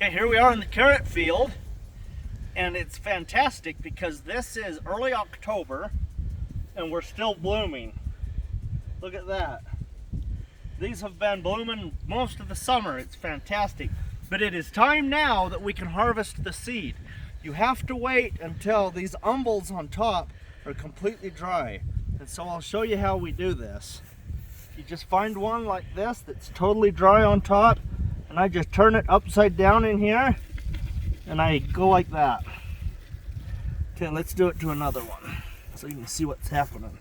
Okay, here we are in the carrot field, and it's fantastic because this is early October and we're still blooming. Look at that. These have been blooming most of the summer. It's fantastic. But it is time now that we can harvest the seed. You have to wait until these umbels on top are completely dry. And so I'll show you how we do this. You just find one like this that's totally dry on top, and I just turn it upside down in here, and I go like that. Okay, let's do it to another one so you can see what's happening.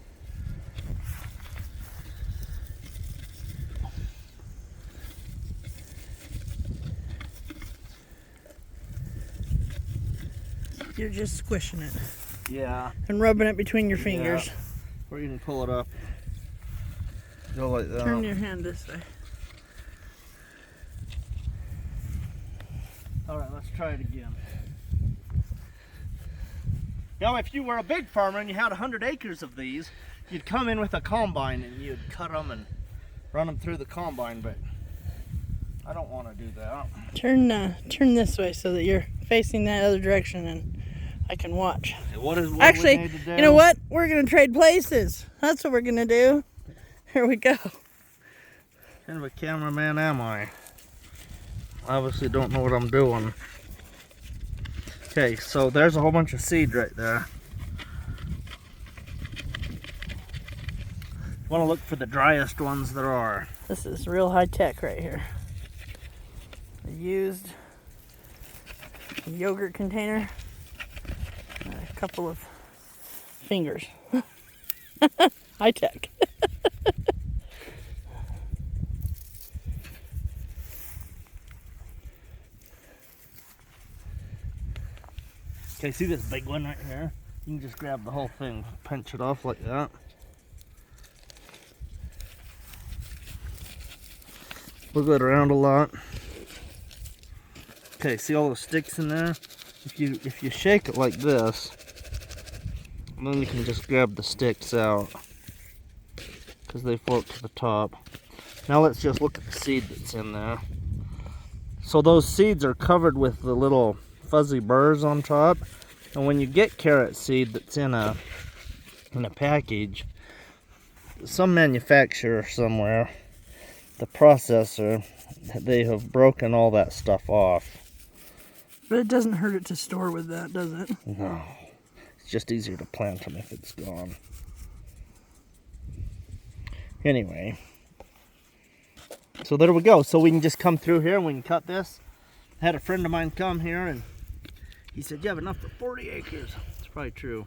You're just squishing it. Yeah. And rubbing it between your fingers. Yeah. Or you can pull it up. Go like that. Turn your hand this way. Alright, let's try it again. Now, if you were a big farmer and you had 100 acres of these, you'd come in with a combine and you'd cut them and run them through the combine, but I don't want to do that. Turn this way so that you're facing that other direction and I can watch. What Actually, we need to do? you know what? We're going to trade places. That's what we're going to do. Here we go. What kind of a cameraman am I? Obviously don't know what I'm doing. Okay, so there's a whole bunch of seed right there. Want to look for the driest ones there are. This is real high tech right here. A used yogurt container. A couple of fingers. High tech. Okay, see this big one right here? You can just grab the whole thing, pinch it off like that. Wiggle it around a lot. Okay, see all those sticks in there? If you shake it like this, and then you can just grab the sticks out because they float to the top. Now let's just look at the seed that's in there. So those seeds are covered with the little fuzzy burrs on top, and when you get carrot seed that's in a package, some manufacturer somewhere, the processor, they have broken all that stuff off. But it doesn't hurt it to store with that, does it? No, it's just easier to plant them if it's gone. Anyway, so there we go. So we can just come through here and we can cut this. I had a friend of mine come here and he said, you have enough for 40 acres. It's probably true.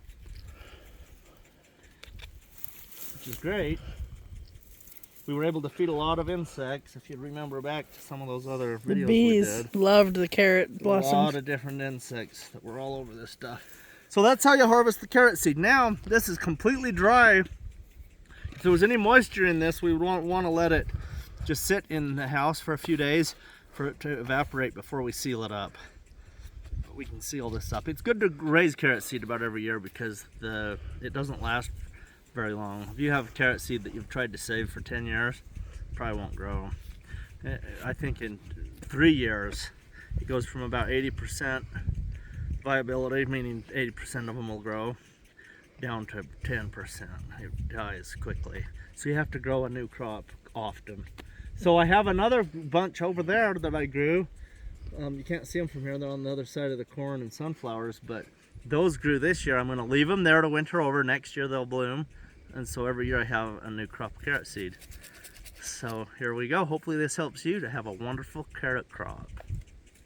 Which is great. We were able to feed a lot of insects, if you remember back to some of those other videos we did. The bees loved the carrot blossoms. A lot of different insects that were all over this stuff. So that's how you harvest the carrot seed. Now, this is completely dry. If there was any moisture in this, we would want to let it just sit in the house for a few days for it to evaporate before we seal it up. But we can seal this up. It's good to raise carrot seed about every year because it doesn't last very long. If you have carrot seed that you've tried to save for 10 years, it probably won't grow. I think in 3 years, it goes from about 80% viability, meaning 80% of them will grow, down to 10%. It dies quickly. So you have to grow a new crop often. So I have another bunch over there that I grew. You can't see them from here. They're on the other side of the corn and sunflowers, but those grew this year. I'm going to leave them there to winter over. Next year they'll bloom. And so every year I have a new crop of carrot seed. So here we go. Hopefully this helps you to have a wonderful carrot crop.